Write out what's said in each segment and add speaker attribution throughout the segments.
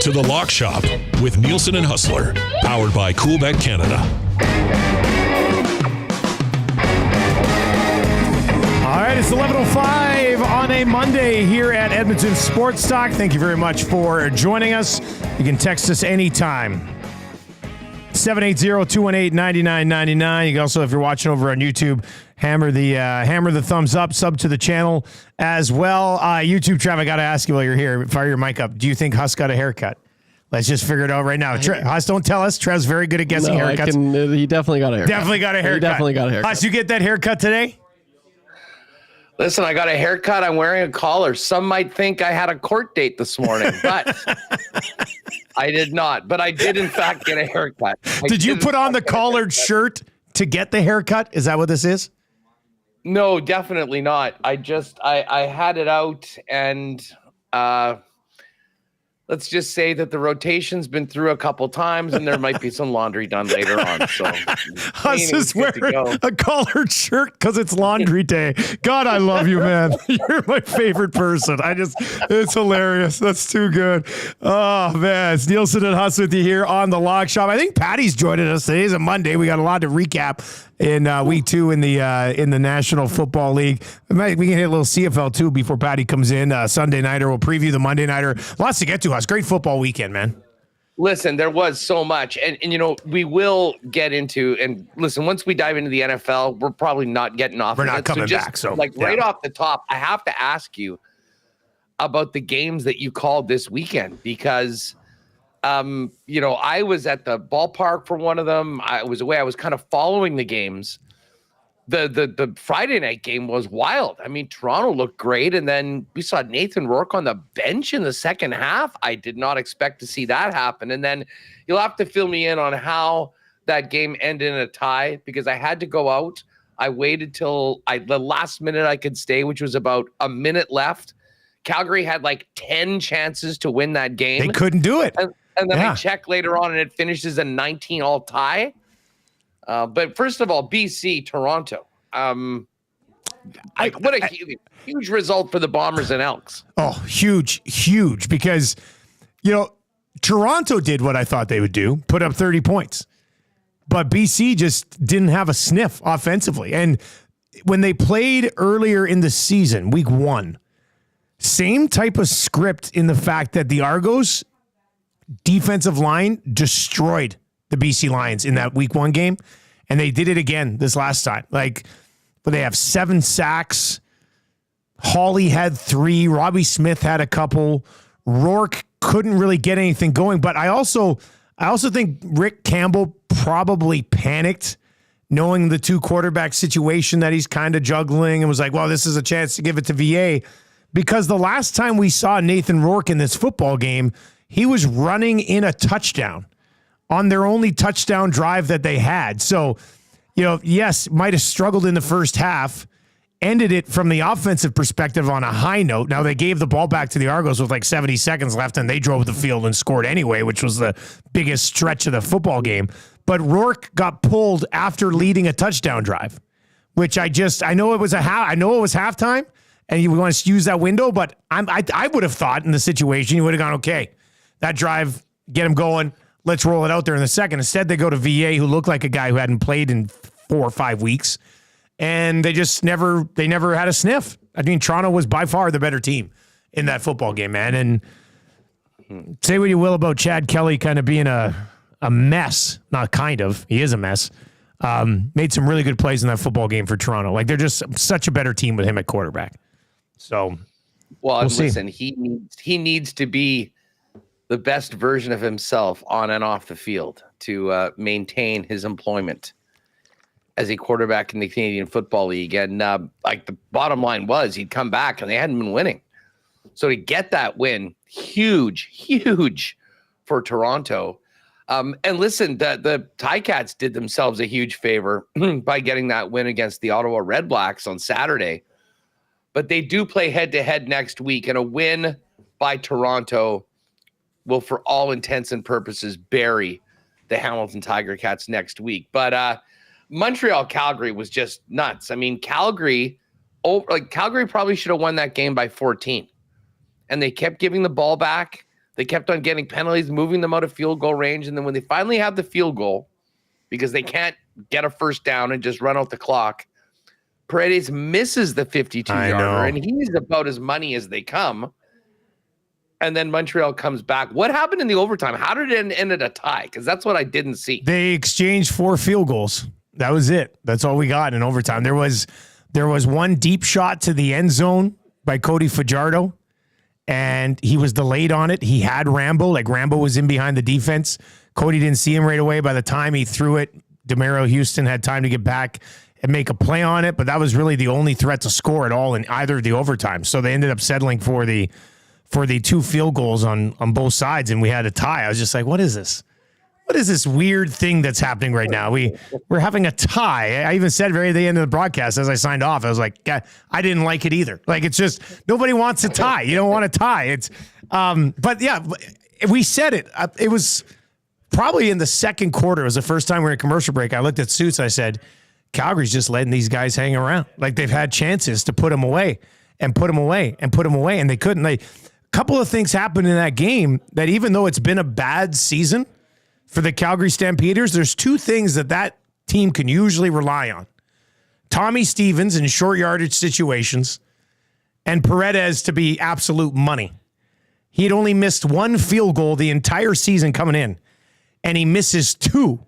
Speaker 1: to The Lock Shop with Nielson and Hustler, powered by Coolbet Canada.
Speaker 2: All right, it's 11:05 on a Monday here at Edmonton Sports Talk. Thank you very much for joining us. You can text us anytime. 780-218-9999. You can also, if you're watching over on YouTube, hammer the thumbs up, sub to the channel as well. YouTube, Trav, I got to ask you while you're here, fire your mic up. Do you think Huss got a haircut? Let's just figure it out right now. Huss, don't tell us. Trev's very good at guessing haircuts.
Speaker 3: He definitely got a haircut.
Speaker 2: Definitely got a haircut. Huss, you get that haircut today?
Speaker 4: Listen, I got a haircut. I'm wearing a collar. Some might think I had a court date this morning, but I did not. But I did, in fact, get a haircut.
Speaker 2: Did you put on the collared shirt to get the haircut? Is that what this is?
Speaker 4: No, definitely not. I had it out, and let's just say that the rotation's been through a couple times, and there might be some laundry done later on. So
Speaker 2: Huss is wearing a collared shirt because it's laundry day. God, I love you, man. You're my favorite person. It's hilarious. That's too good. Oh, man. It's Nielson and Huss with you here on The Lock Shop. I think Patty's joining us. Today's a Monday. We got a lot to recap in week 2 in the National Football League. We can hit a little CFL too before Patty comes in. Sunday nighter. We'll preview the Monday nighter. Lots to get to, Huss. Great football weekend, man.
Speaker 4: Listen, there was so much. And we will get into, and listen, once we dive into the NFL, we're probably not getting off.
Speaker 2: We're not coming back. So
Speaker 4: right off the top, I have to ask you about the games that you called this weekend, because I was at the ballpark for one of them. I was away. I was kind of following the games. The Friday night game was wild. I mean, Toronto looked great, and then we saw Nathan Rourke on the bench in the second half. I did not expect to see that happen. And then you'll have to fill me in on how that game ended in a tie, because I had to go out. I waited till the last minute I could stay, which was about a minute left. Calgary had like 10 chances to win that game.
Speaker 2: They couldn't do it.
Speaker 4: And then I checked later on, and it finishes a 19-all tie. But first of all, BC, Toronto. What a huge result for the Bombers and Elks.
Speaker 2: Oh, huge, because, Toronto did what I thought they would do, put up 30 points. But BC just didn't have a sniff offensively. And when they played earlier in the season, week 1, same type of script in the fact that the Argos defensive line destroyed the BC Lions in that week 1 game. And they did it again this last time. But they have 7 sacks. Hawley had 3. Robbie Smith had a couple. Rourke couldn't really get anything going. But I also think Rick Campbell probably panicked, knowing the 2 quarterback situation that he's kind of juggling, and was like, well, this is a chance to give it to VA. Because the last time we saw Nathan Rourke in this football game, he was running in a touchdown on their only touchdown drive that they had. So, yes, might have struggled in the first half, ended it from the offensive perspective on a high note. Now, they gave the ball back to the Argos with like 70 seconds left, and they drove the field and scored anyway, which was the biggest stretch of the football game. But Rourke got pulled after leading a touchdown drive, which I know it was halftime, and you want to use that window, but I would have thought in the situation, you would have gone, okay, that drive, get him going. Let's roll it out there in the second. Instead, they go to VA, who looked like a guy who hadn't played in 4 or 5 weeks, and they just never had a sniff. I mean, Toronto was by far the better team in that football game, man. And say what you will about Chad Kelly kind of being a mess. Not kind of. He is a mess. Made some really good plays in that football game for Toronto. They're just such a better team with him at quarterback. So,
Speaker 4: we'll listen, he needs to be the best version of himself on and off the field to maintain his employment as a quarterback in the Canadian Football League. And the bottom line was he'd come back and they hadn't been winning. So to get that win, huge for Toronto. And listen, the Ticats did themselves a huge favor by getting that win against the Ottawa Red Blacks on Saturday. But they do play head-to-head next week, and a win by Toronto will, for all intents and purposes, bury the Hamilton Tiger Cats next week. But Montreal-Calgary was just nuts. I mean, Calgary probably should have won that game by 14. And they kept giving the ball back. They kept on getting penalties, moving them out of field goal range. And then when they finally have the field goal, because they can't get a first down and just run out the clock, Paredes misses the 52-yarder, and he's about as money as they come. And then Montreal comes back. What happened in the overtime? How did it end at a tie? Because that's what I didn't see.
Speaker 2: They exchanged 4 field goals. That was it. That's all we got in overtime. There was one deep shot to the end zone by Cody Fajardo, and he was delayed on it. He had Rambo. Like, Rambo was in behind the defense. Cody didn't see him right away. By the time he threw it, DeMario Houston had time to get back and make a play on it, but that was really the only threat to score at all in either of the overtimes. So they ended up settling for the 2 field goals on both sides, and we had a tie. I was just like, what is this? What is this weird thing that's happening right now? We're having a tie. I even said very at the end of the broadcast as I signed off, I was like, God, I didn't like it either. Like, it's just, nobody wants a tie. You don't want a tie. It's, but yeah, we said it. It was probably in the second quarter. It was the first time we were in commercial break. I looked at Suits. I said, Calgary's just letting these guys hang around. Like, they've had chances to put them away and put them away and put them away, and they couldn't. A couple of things happened in that game that, even though it's been a bad season for the Calgary Stampeders, there's 2 things that team can usually rely on. Tommy Stevens in short yardage situations, and Paredes to be absolute money. He had only missed 1 field goal the entire season coming in, and he misses 2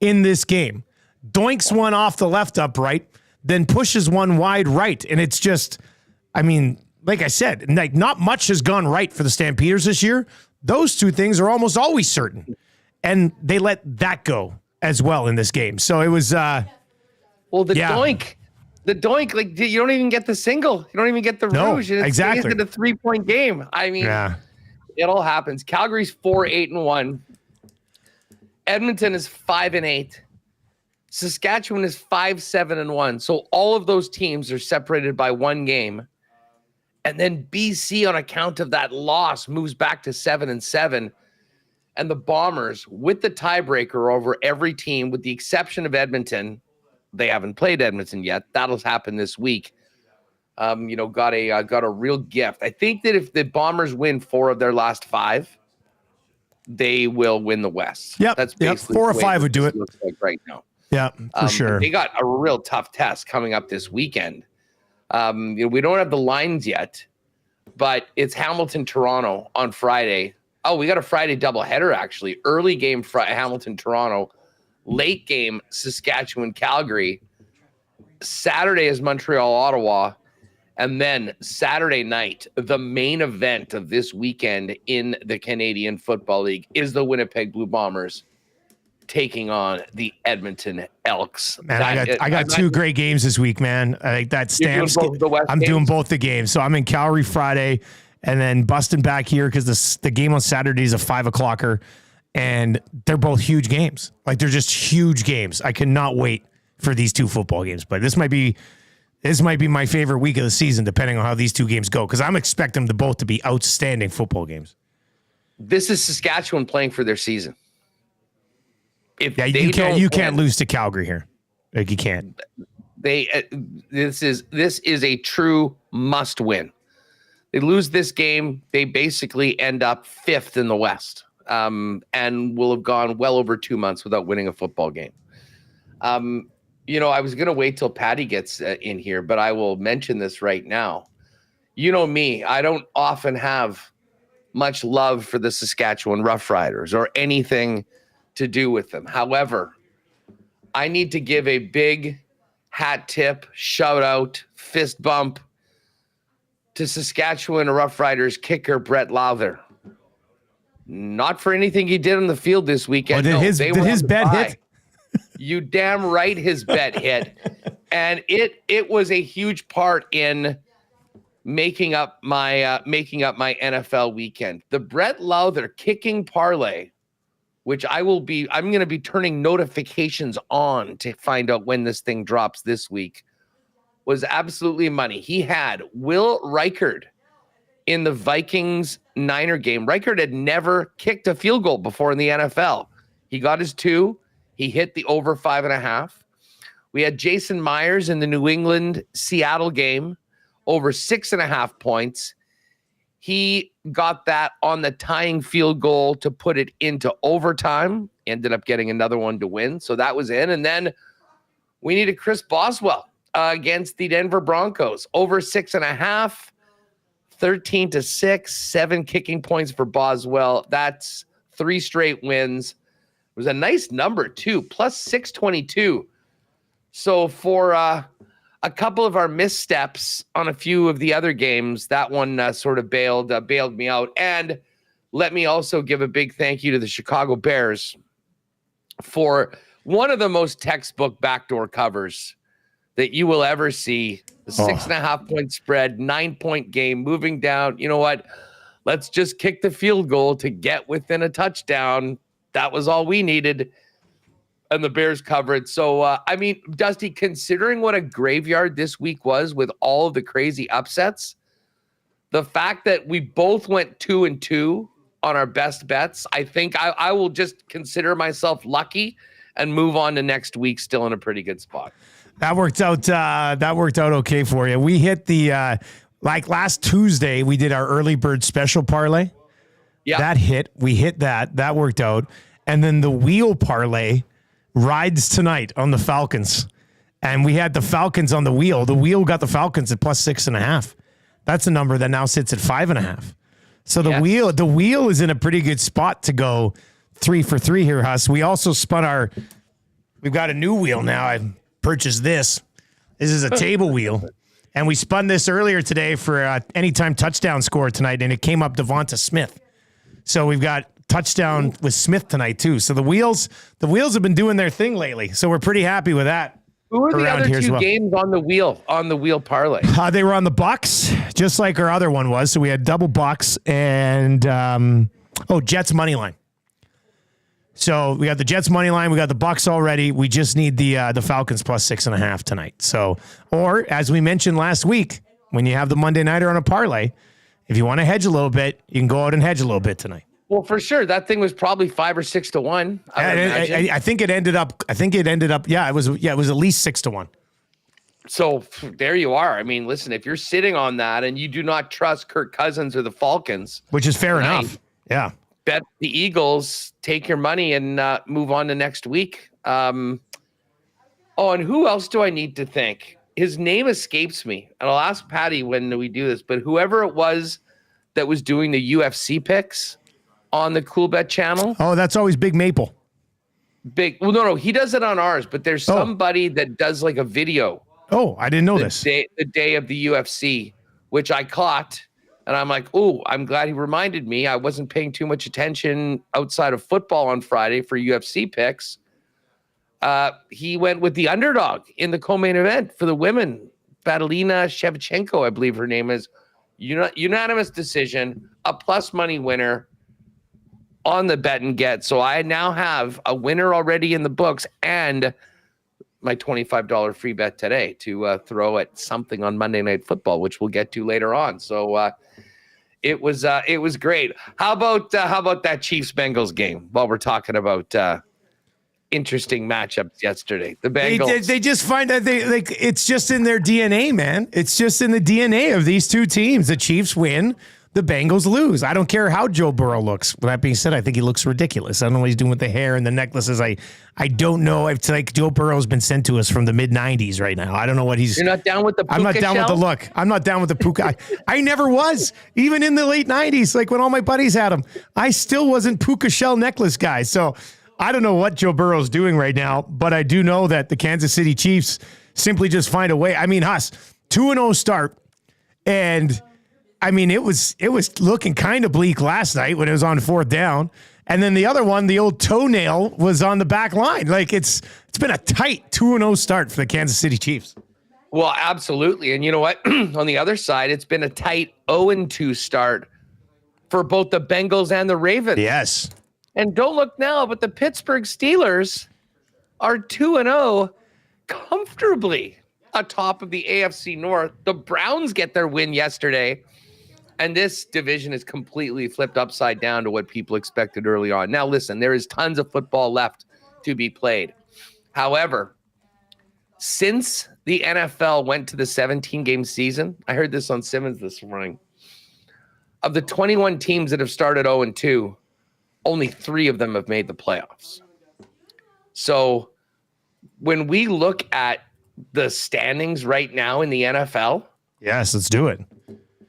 Speaker 2: in this game. Doinks one off the left upright, then pushes one wide right. And it's just, I mean, like I said, like, not much has gone right for the Stampeders this year. Those 2 things are almost always certain. And they let that go as well in this game. So it was
Speaker 4: doink, like, you don't even get the single. You don't even get the rouge. And it's a 3-point game. I mean, it all happens. Calgary's 4-8-1. Edmonton is 5-8. Saskatchewan is 5-7-1. So all of those teams are separated by 1 game. And then BC, on account of that loss, moves back to 7-7. And the Bombers, with the tiebreaker over every team, with the exception of Edmonton, they haven't played Edmonton yet. That'll happen this week. Got a real gift. I think that if the Bombers win 4 of their last 5, they will win the West.
Speaker 2: Yep.
Speaker 4: That's basically
Speaker 2: 4 or 5 would do it.
Speaker 4: Looks like right now.
Speaker 2: Yeah, for sure.
Speaker 4: They got a real tough test coming up this weekend. We don't have the lines yet, but it's Hamilton-Toronto on Friday. Oh, we got a Friday doubleheader, actually. Early game, Hamilton-Toronto. Late game, Saskatchewan-Calgary. Saturday is Montreal-Ottawa. And then Saturday night, the main event of this weekend in the Canadian Football League is the Winnipeg Blue Bombers taking on the Edmonton Elks.
Speaker 2: Man, I got 2 great games this week, man. I think that stamps. I'm doing both the games. So I'm in Calgary Friday, and then busting back here because the game on Saturday is a 5:00-er, and they're both huge games. Like, they're just huge games. I cannot wait for these 2 football games. But this might be my favorite week of the season, depending on how these 2 games go, because I'm expecting them both to be outstanding football games.
Speaker 4: This is Saskatchewan playing for their season.
Speaker 2: You can't lose to Calgary here. Like, you can't.
Speaker 4: This is a true must win. They lose this game, they basically end up 5th in the West, and will have gone well over 2 months without winning a football game. I was going to wait till Patty gets in here, but I will mention this right now. You know me, I don't often have much love for the Saskatchewan Roughriders or anything to do with them. However, I need to give a big hat tip, shout out, fist bump to Saskatchewan Roughriders kicker Brett Lowther. Not for anything he did on the field this weekend.
Speaker 2: Did his bet hit?
Speaker 4: You damn right his bet hit. And it was a huge part in making up my NFL weekend. The Brett Lowther kicking parlay, which I'm going to be turning notifications on to find out when this thing drops this week, was absolutely money. He had Will Reichard in the Vikings-Niner game. Reichard had never kicked a field goal before in the NFL. He got his 2. He hit the over 5.5. We had Jason Myers in the New England-Seattle game, over 6.5 points. He got that on the tying field goal to put it into overtime. Ended up getting another one to win. So that was in. And then we needed Chris Boswell against the Denver Broncos. Over 6.5, 13-6, 7 kicking points for Boswell. That's 3 straight wins. It was a nice number, too, plus 622. So for a couple of our missteps on a few of the other games, that one sort of bailed me out. And let me also give a big thank you to the Chicago Bears for one of the most textbook backdoor covers that you will ever see. The 6.5 point spread, 9-point game, moving down. You know what? Let's just kick the field goal to get within a touchdown. That was all we needed. And the Bears covered. So, I mean, Dusty, considering what a graveyard this week was with all of the crazy upsets, the fact that we both went 2-2 on our best bets, I think I will just consider myself lucky and move on to next week still in a pretty good spot.
Speaker 2: That worked out okay for you. We hit the like last Tuesday, we did our early bird special parlay. Yeah. That hit. We hit that. That worked out. And then the wheel parlay rides tonight on the Falcons. And we had the Falcons on the wheel. The wheel got the Falcons at plus 6.5. That's a number that now sits at 5.5. So the wheel is in a pretty good spot to go 3 for 3 here, Huss. We also we've got a new wheel now. I purchased this. This is a table wheel. And we spun this earlier today for anytime touchdown score tonight, and it came up Devonta Smith. So we've got touchdown with Smith tonight too. So the wheels have been doing their thing lately. So we're pretty happy with that.
Speaker 4: Who were the other two games on the wheel parlay?
Speaker 2: They were on the Bucks, just like our other one was. So we had double Bucks and Jets money line. So we got the Jets money line. We got the Bucks already. We just need the Falcons plus 6.5 tonight. So, or as we mentioned last week, when you have the Monday nighter on a parlay, if you want to hedge a little bit, you can go out and hedge a little bit tonight.
Speaker 4: Well, for sure, that thing was probably 5 or 6 to 1.
Speaker 2: I think it ended up. Yeah, it was at least 6 to 1.
Speaker 4: So there you are. I mean, listen, if you're sitting on that and you do not trust Kirk Cousins or the Falcons,
Speaker 2: which is fair enough. Yeah.
Speaker 4: Bet the Eagles, take your money and move on to next week. And who else do I need to thank? His name escapes me, and I'll ask Patty when we do this, but whoever it was that was doing the UFC picks on the Coolbet channel.
Speaker 2: Oh, that's always Big Maple.
Speaker 4: Well, no, he does it on ours, but there's somebody that does like a video.
Speaker 2: Oh, I didn't know this.
Speaker 4: The day of the UFC, which I caught. And I'm like, oh, I'm glad he reminded me. I wasn't paying too much attention outside of football on Friday for UFC picks. He went with the underdog in the co-main event for the women. Vadelina Shevchenko, I believe her name is. Unanimous decision, a plus money winner on the bet and get. So I now have a winner already in the books and my $25 free bet today to throw at something on Monday Night Football, which we'll get to later on. So it was great. How about that Chiefs-Bengals game while we're talking about interesting matchups yesterday? The Bengals.
Speaker 2: They just find that it's just in their DNA, man. It's just in the DNA of these two teams. The Chiefs win. The Bengals lose. I don't care how Joe Burrow looks. With that being said, I think he looks ridiculous. I don't know what he's doing with the hair and the necklaces. I don't know. It's like Joe Burrow's been sent to us from the mid-90s right now. I don't know what he's...
Speaker 4: You're not down with the puka
Speaker 2: I'm not down
Speaker 4: shell?
Speaker 2: with the look. I'm not down with the puka. I never was. Even in the late 90s, like when all my buddies had them, I still wasn't puka shell necklace guy. So I don't know what Joe Burrow's doing right now, but I do know that the Kansas City Chiefs simply just find a way. I mean, Huss, 2-0 start, and... I mean, it was looking kind of bleak last night when it was on 4th down. And then the other one, the old toenail, was on the back line. Like it's been a tight 2-0 start for the Kansas City Chiefs.
Speaker 4: Well, absolutely. And you know what? On the other side, it's been a tight 0-2 start for both the Bengals and the Ravens.
Speaker 2: Yes.
Speaker 4: And don't look now, but the Pittsburgh Steelers are 2-0 comfortably atop of the AFC North. The Browns get their win yesterday. And this division is completely flipped upside down to what people expected early on. Now, listen, there is tons of football left to be played. However, since the NFL went to the 17-game season, I heard this on Simmons this morning, of the 21 teams that have started 0-2, only 3 of them have made the playoffs. So when we look at the standings right now in the NFL,
Speaker 2: yes, let's do it.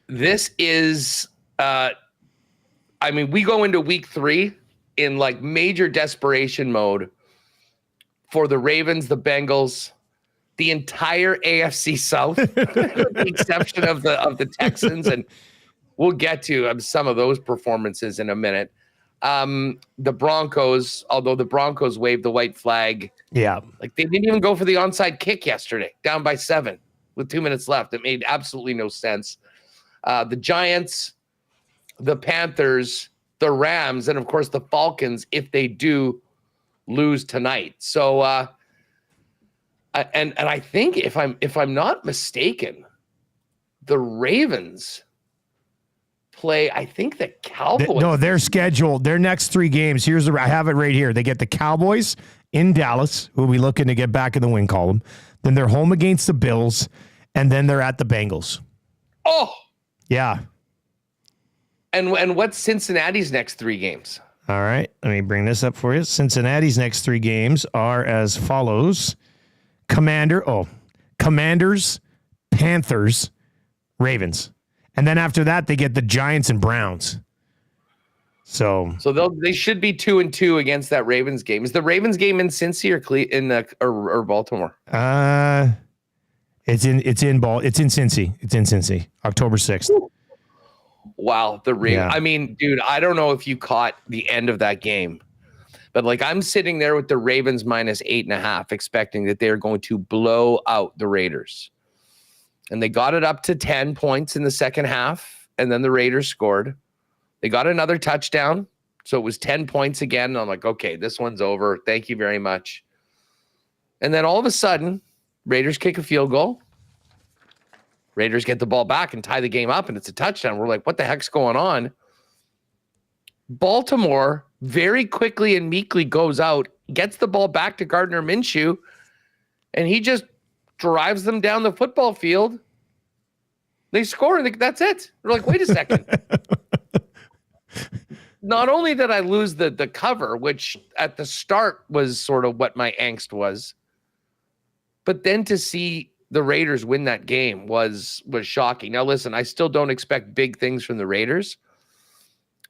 Speaker 4: This is, we go into week 3 in like major desperation mode for the Ravens, the Bengals, the entire AFC South, with the exception of the Texans, and we'll get to some of those performances in a minute. The Broncos, although the Broncos waved the white flag, like they didn't even go for the onside kick yesterday, down by 7 with 2 minutes left. It made absolutely no sense. The Giants, the Panthers, the Rams, and of course the Falcons, if they do lose tonight. So, and I think if I'm not mistaken, the Ravens play, I think the Cowboys.
Speaker 2: No, they're scheduled. Their next 3 games. I have it right here. They get the Cowboys in Dallas, who will be looking to get back in the win column. Then they're home against the Bills, and then they're at the Bengals.
Speaker 4: Oh,
Speaker 2: yeah.
Speaker 4: And what's Cincinnati's next 3 games?
Speaker 2: All right, let me bring this up for you. Cincinnati's next 3 games are as follows: Commanders, Panthers, Ravens. And then after that, they get the Giants and Browns. So
Speaker 4: they should be 2-2 against that Ravens game. Is the Ravens game in Cincy or Baltimore?
Speaker 2: It's in Cincy. It's in Cincy. October 6th.
Speaker 4: Wow, the Ravens.
Speaker 2: Yeah.
Speaker 4: I mean, dude, I don't know if you caught the end of that game, but like I'm sitting there with the Ravens minus 8.5, expecting that they're going to blow out the Raiders. And they got it up to 10 points in the second half, and then the Raiders scored. They got another touchdown, so it was 10 points again. And I'm like, okay, this one's over. Thank you very much. And then all of a sudden, Raiders kick a field goal. Raiders get the ball back and tie the game up, and it's a touchdown. We're like, what the heck's going on? Baltimore very quickly and meekly goes out, gets the ball back to Gardner Minshew, and he just drives them down the football field. They score, and that's it. We're like, wait a second. Not only did I lose the cover, which at the start was sort of what my angst was, but then to see the Raiders win that game was shocking. Now, listen, I still don't expect big things from the Raiders,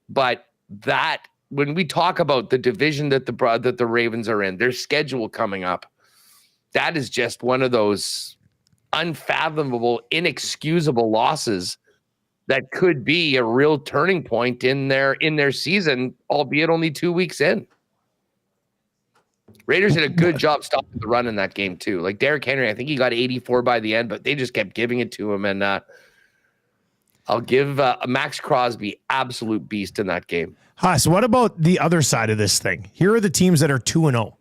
Speaker 4: but that when we talk about the division that the Ravens are in, their schedule coming up, that is just one of those unfathomable, inexcusable losses that could be a real turning point in their season, albeit only 2 weeks in. Raiders did a good job stopping the run in that game too. Like Derrick Henry, I think he got 84 by the end, but they just kept giving it to him. And I'll give Max Crosby absolute beast in that game.
Speaker 2: Huss, what about the other side of this thing? Here are the teams that are 2-0.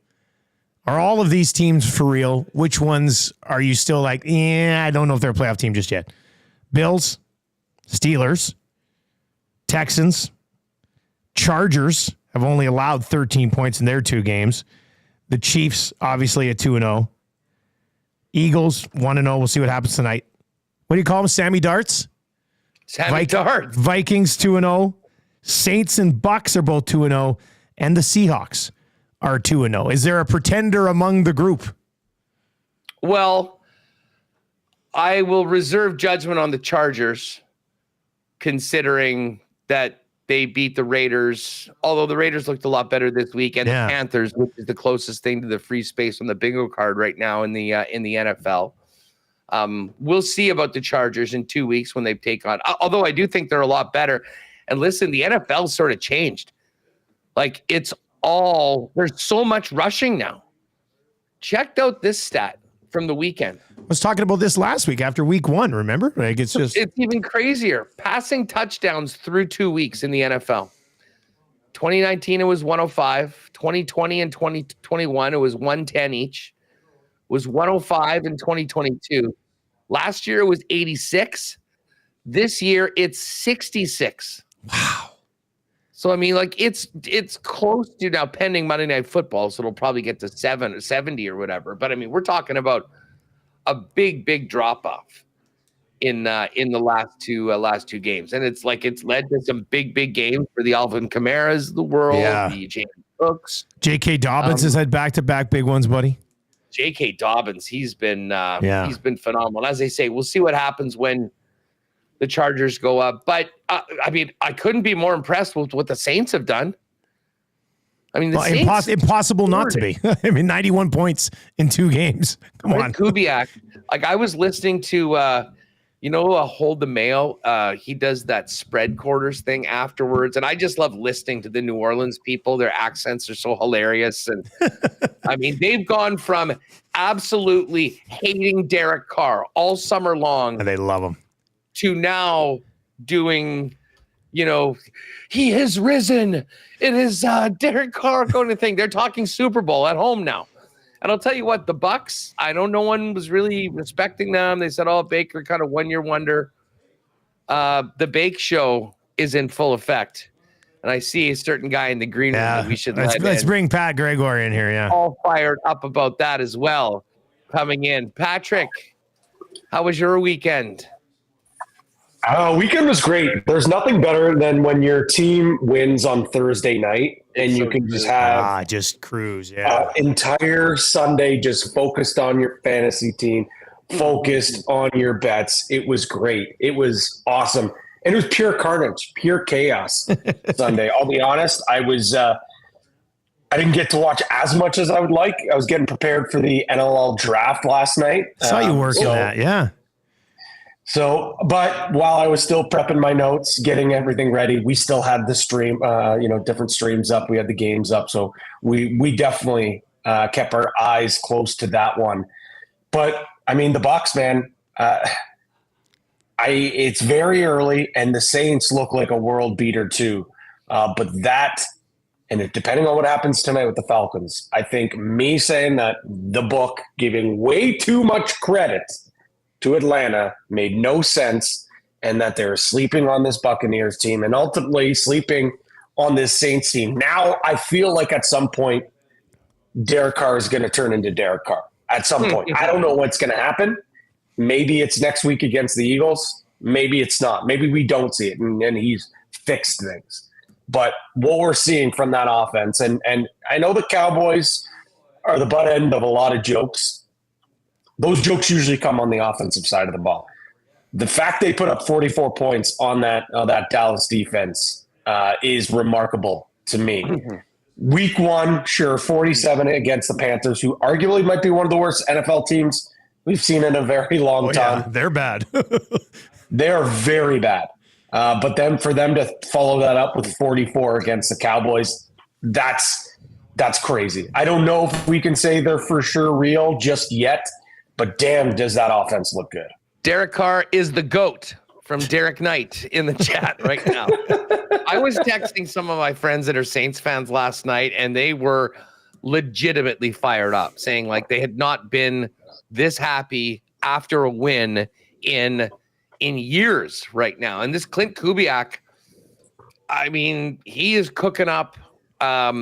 Speaker 2: Are all of these teams for real? Which ones are you still like, I don't know if they're a playoff team just yet? Bills, Steelers, Texans, Chargers have only allowed 13 points in their 2 games. The Chiefs, obviously, at 2-0. Eagles, 1-0. We'll see what happens tonight. What do you call them? Sammy Darts?
Speaker 4: Darts.
Speaker 2: Vikings, 2-0. Saints and Bucks are both 2-0. And the Seahawks are 2-0. Is there a pretender among the group?
Speaker 4: Well, I will reserve judgment on the Chargers, considering that they beat the Raiders, although the Raiders looked a lot better this week, and the Panthers, which is the closest thing to the free space on the bingo card right now in the NFL. We'll see about the Chargers in 2 weeks when they take on, although I do think they're a lot better. And listen, the NFL sort of changed. Like there's so much rushing now. Checked out this stat from the weekend.
Speaker 2: I was talking about this last week after week 1, remember? Like it's
Speaker 4: even crazier. Passing touchdowns through 2 weeks in the NFL. 2019, it was 105. 2020 and 2021, it was 110 each. It was 105 in 2022. Last year, it was 86. This year, it's 66.
Speaker 2: Wow.
Speaker 4: So, I mean, like, it's close to now pending Monday Night Football, so it'll probably get to 70 or whatever. But, I mean, we're talking about a big, big drop-off. in the last two games, and it's led to some big games for the Alvin Kamara's of the world, the James Cooks.
Speaker 2: J.K. Dobbins has had back-to-back big ones, buddy.
Speaker 4: J.K. Dobbins, he's been phenomenal. As they say, we'll see what happens when the Chargers go up. But I mean, I couldn't be more impressed with what the Saints have done. I mean,
Speaker 2: impossible not to be. I mean, 91 points in 2 games. Come on,
Speaker 4: Kubiak. Like, I was listening to. Hold the Mayo. He does that spread quarters thing afterwards. And I just love listening to the New Orleans people. Their accents are so hilarious. And I mean, they've gone from absolutely hating Derek Carr all summer long.
Speaker 2: And they love him.
Speaker 4: To now doing, he has risen. It is Derek Carr going to think. They're talking Super Bowl at home now. And I'll tell you what, the Bucks, no one was really respecting them. They said, Baker, kind of one-year wonder. The Bake Show is in full effect. And I see a certain guy in the green room that we should
Speaker 2: let's bring Pat Gregoire in here,
Speaker 4: all fired up about that as well, coming in. Patrick, how was your weekend?
Speaker 3: Weekend was great. There's nothing better than when your team wins on Thursday night and you can just have
Speaker 2: just cruise.
Speaker 3: Entire Sunday just focused on your fantasy team, focused on your bets. It was great. It was awesome. And it was pure carnage, pure chaos Sunday. I'll be honest. I didn't get to watch as much as I would like. I was getting prepared for the NLL draft last night.
Speaker 2: Saw you working that. Yeah.
Speaker 3: So, but while I was still prepping my notes, getting everything ready, we still had the stream, different streams up. We had the games up. So we definitely kept our eyes close to that one. But I mean, the Bucs, man, it's very early and the Saints look like a world beater too. But depending on what happens tonight with the Falcons, I think me saying that the book giving way too much credit to Atlanta made no sense, and that they're sleeping on this Buccaneers team and ultimately sleeping on this Saints team. Now I feel like at some point Derek Carr is going to turn into Derek Carr at some point. I don't know what's going to happen. Maybe it's next week against the Eagles. Maybe it's not. Maybe we don't see it and he's fixed things. But what we're seeing from that offense, and I know the Cowboys are the butt end of a lot of jokes. Those jokes usually come on the offensive side of the ball. The fact they put up 44 points on that Dallas defense is remarkable to me. Mm-hmm. Week 1, sure, 47 against the Panthers, who arguably might be one of the worst NFL teams we've seen in a very long time.
Speaker 2: Yeah, they're bad.
Speaker 3: They're very bad. But then for them to follow that up with 44 against the Cowboys, that's crazy. I don't know if we can say they're for sure real just yet. But damn, does that offense look good.
Speaker 4: Derek Carr is the GOAT from Derek Knight in the chat right now. I was texting some of my friends that are Saints fans last night, and they were legitimately fired up, saying like they had not been this happy after a win in years right now. And this Clint Kubiak, I mean, he is cooking up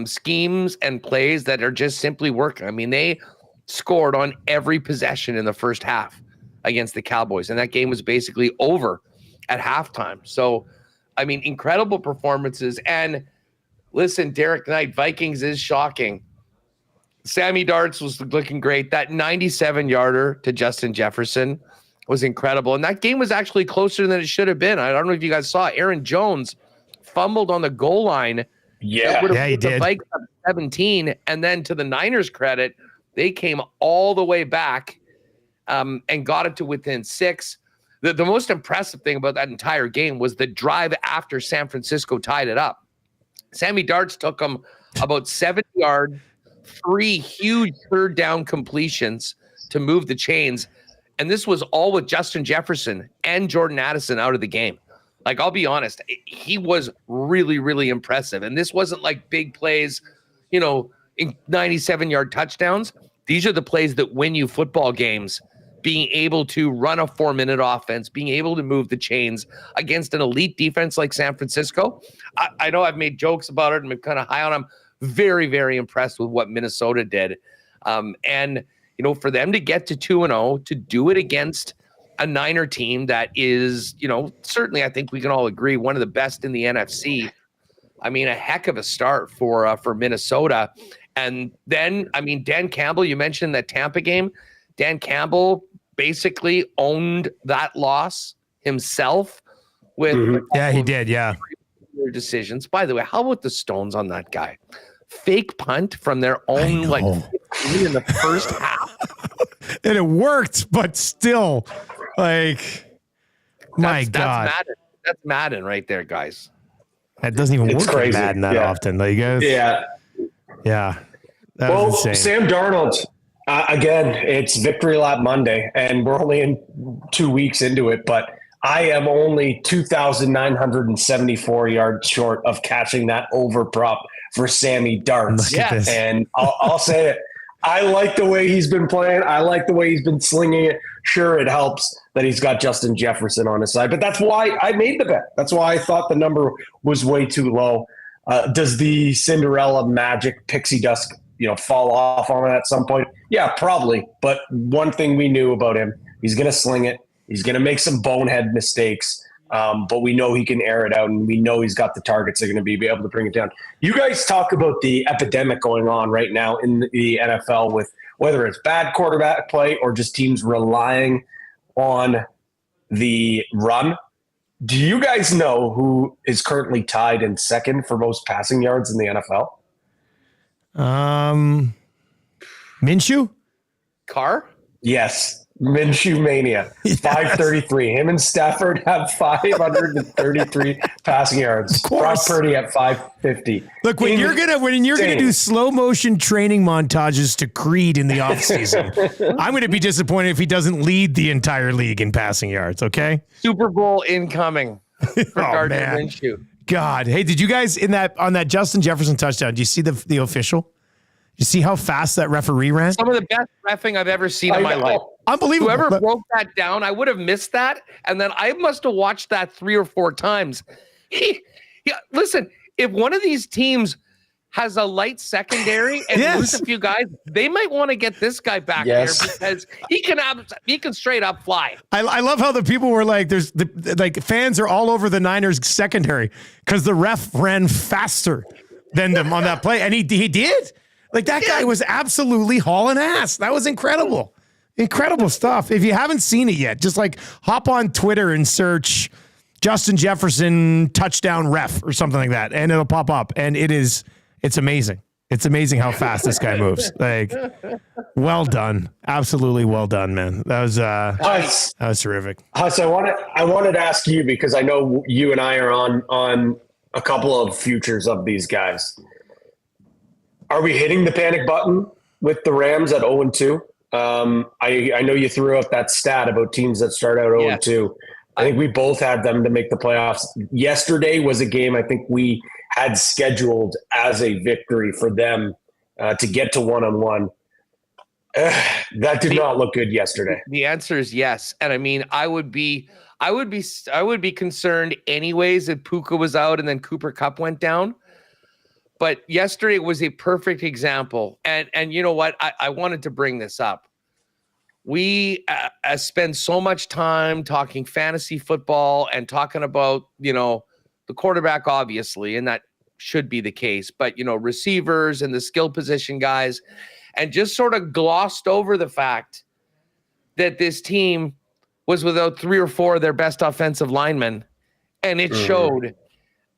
Speaker 4: schemes and plays that are just simply working. I mean, they scored on every possession in the first half against the Cowboys, and that game was basically over at halftime. So, I mean, incredible performances. And listen, Derek Knight, Vikings is shocking. Sammy Darts was looking great. That 97-yarder to Justin Jefferson was incredible. And that game was actually closer than it should have been. I don't know if you guys saw Aaron Jones fumbled on the goal line.
Speaker 3: Yeah,
Speaker 2: he did.
Speaker 4: The Vikings up 17, and then to the Niners' credit, they came all the way back and got it to within 6. The most impressive thing about that entire game was the drive after San Francisco tied it up. Sammy Darts took them about 70 yards, 3 huge third down completions to move the chains. And this was all with Justin Jefferson and Jordan Addison out of the game. Like, I'll be honest, he was really, really impressive. And this wasn't like big plays, in 97-yard touchdowns. These are the plays that win you football games, being able to run a 4-minute offense, being able to move the chains against an elite defense like San Francisco. I know I've made jokes about it and I'm kind of high on them. Very, very impressed with what Minnesota did. And for them to get to 2-0, to do it against a Niner team that is, certainly I think we can all agree one of the best in the NFC. I mean, a heck of a start for Minnesota. And then, I mean, Dan Campbell, you mentioned that Tampa game. Dan Campbell basically owned that loss himself with
Speaker 2: Yeah, he did. Yeah.
Speaker 4: Decisions. By the way, how about the Stones on that guy? Fake punt from their own 15 in the first half.
Speaker 2: And it worked, but still, my God.
Speaker 4: That's Madden right there, guys.
Speaker 2: That doesn't even
Speaker 3: It's
Speaker 2: work
Speaker 3: crazy.
Speaker 2: in Madden that often. Yeah. That was insane.
Speaker 3: Sam Darnold, again, it's Victory Lap Monday, and we're only in 2 weeks into it, but I am only 2,974 yards short of catching that over prop for Sammy Darts.
Speaker 2: Yes.
Speaker 3: And I'll say it. I like the way he's been playing. I like the way he's been slinging it. Sure, it helps that he's got Justin Jefferson on his side, but that's why I made the bet. That's why I thought the number was way too low. Does the Cinderella magic pixie dust, fall off on it at some point? Yeah, probably. But one thing we knew about him, he's going to sling it. He's going to make some bonehead mistakes. But we know he can air it out, and we know he's got the targets that are going to be able to bring it down. You guys talk about the epidemic going on right now in the NFL with whether it's bad quarterback play or just teams relying on the run. Do you guys know who is currently tied in second for most passing yards in the NFL?
Speaker 2: Minshew?
Speaker 3: Carr? Yes. Minshew Mania, 533. Him and Stafford have 533 passing yards. Brock Purdy at 550.
Speaker 2: Look, when you're gonna do slow motion training montages to Creed in the offseason, I'm gonna be disappointed if he doesn't lead the entire league in passing yards. Okay,
Speaker 4: Super Bowl incoming for Gardner Minshew.
Speaker 2: God, hey, did you guys on that Justin Jefferson touchdown? Do you see the official? You see how fast that referee ran?
Speaker 4: Some of the best reffing I've ever seen in my life.
Speaker 2: Unbelievable.
Speaker 4: Whoever broke that down, I would have missed that. And then I must have watched that 3 or 4 times. Listen, if one of these teams has a light secondary and lose a few guys, they might want to get this guy back there because he can straight up fly.
Speaker 2: I love how the people were like, fans are all over the Niners secondary because the ref ran faster than them on that play. And he did. Like, that guy was absolutely hauling ass. That was incredible. Incredible stuff. If you haven't seen it yet, just hop on Twitter and search Justin Jefferson touchdown ref or something like that, and it'll pop up. And it's amazing. It's amazing how fast this guy moves. Well done. Absolutely well done, man. That was terrific.
Speaker 3: Huss, I wanted to ask you, because I know you and I are on a couple of futures of these guys. Are we hitting the panic button with the Rams at 0-2? I know you threw out that stat about teams that start out 0-2. I think we both had them to make the playoffs. Yesterday was a game I think we had scheduled as a victory for them to get to 1-1. That did not look good yesterday.
Speaker 4: The answer is yes. And I mean, I would be concerned anyways if Puka was out and then Cooper Kupp went down. But yesterday was a perfect example. And you know what? I wanted to bring this up. We spend so much time talking fantasy football and talking about, the quarterback, obviously, and that should be the case. But, receivers and the skill position guys, and just sort of glossed over the fact that this team was without 3 or 4 of their best offensive linemen. And it showed.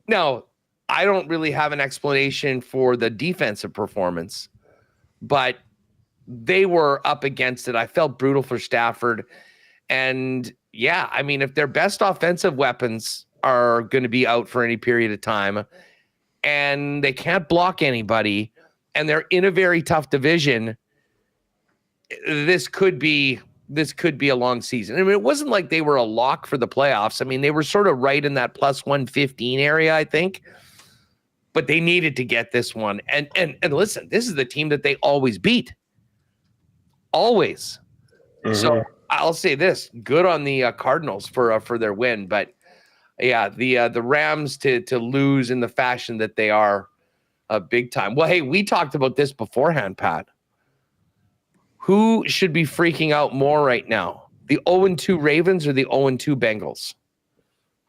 Speaker 4: Now, I don't really have an explanation for the defensive performance, but they were up against it. I felt brutal for Stafford. And I mean, if their best offensive weapons are going to be out for any period of time and they can't block anybody and they're in a very tough division, this could be a long season. I mean, it wasn't like they were a lock for the playoffs. I mean, they were sort of right in that plus 115 area, I think. But they needed to get this one. And listen, this is the team that they always beat. Always. Mm-hmm. So I'll say this, good on the Cardinals for their win. But the Rams to lose in the fashion that they are, big time. Well, hey, we talked about this beforehand, Pat. Who should be freaking out more right now? The 0-2 Ravens or the 0-2 Bengals?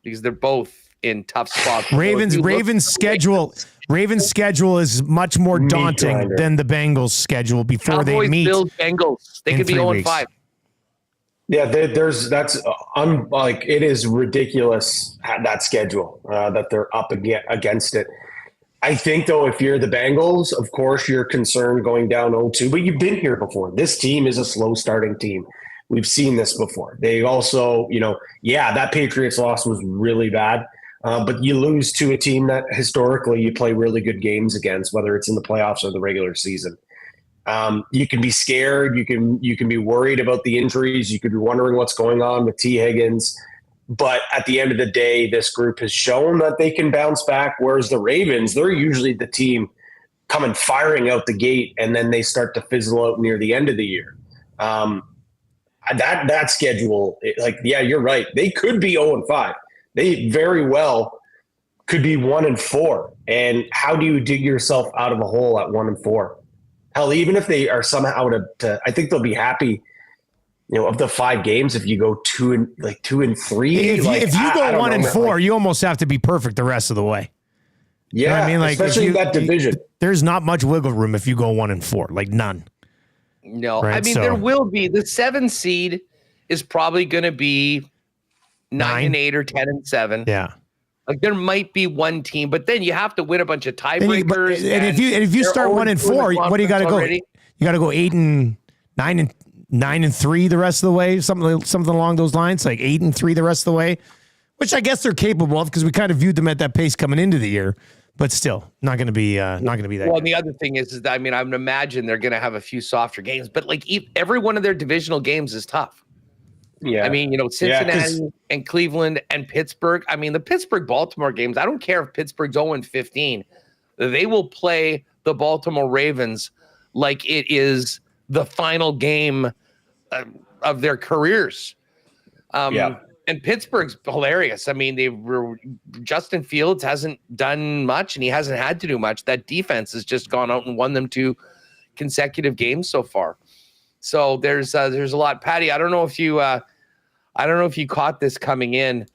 Speaker 4: Because they're both in tough spots.
Speaker 2: Ravens schedule is much more daunting than the Bengals schedule before
Speaker 4: Cowboys,
Speaker 2: they meet.
Speaker 4: Bills, Bengals. They could be 0-5.
Speaker 3: Yeah, it is ridiculous, that schedule, that they're up against it. I think, though, if you're the Bengals, of course, you're concerned going down 0-2, but you've been here before. This team is a slow starting team. We've seen this before. They also, that Patriots loss was really bad, but you lose to a team that historically you play really good games against, whether it's in the playoffs or the regular season. You can be scared. You can be worried about the injuries. You could be wondering what's going on with T. Higgins. But at the end of the day, this group has shown that they can bounce back, whereas the Ravens, they're usually the team coming firing out the gate, and then they start to fizzle out near the end of the year. That schedule, you're right. They could be 0-5. They very well could be 1-4. And how do you dig yourself out of a hole at 1-4? Hell, even if they are somehow I think they'll be happy, of the 5 games, if you go 2-3.
Speaker 2: If you go 1-4, you almost have to be perfect the rest of the way.
Speaker 3: Yeah,
Speaker 2: you know what I mean?
Speaker 3: Especially in that division.
Speaker 2: There's not much wiggle room if you go 1-4, like none.
Speaker 4: No,
Speaker 2: right?
Speaker 4: There will be. The 7 seed is probably going to be 9-8 or 10-7.
Speaker 2: Yeah.
Speaker 4: Like there might be one team, but then you have to win a bunch of tiebreakers.
Speaker 2: And if you start 1-4, what do you got to go? You got to go 8-9 and 9-3 the rest of the way, something along those lines, like 8-3 the rest of the way, which I guess they're capable of because we kind of viewed them at that pace coming into the year, but still not going to be that. Well,
Speaker 4: good. And the other thing is that, I would imagine they're going to have a few softer games, but every one of their divisional games is tough.
Speaker 3: Yeah.
Speaker 4: Cincinnati and Cleveland and Pittsburgh. The Pittsburgh-Baltimore games, I don't care if Pittsburgh's 0-15. They will play the Baltimore Ravens like it is the final game of their careers. And Pittsburgh's hilarious. Justin Fields hasn't done much, and he hasn't had to do much. That defense has just gone out and won them 2 consecutive games so far. So there's a lot. Patty, I don't know if you caught this coming in,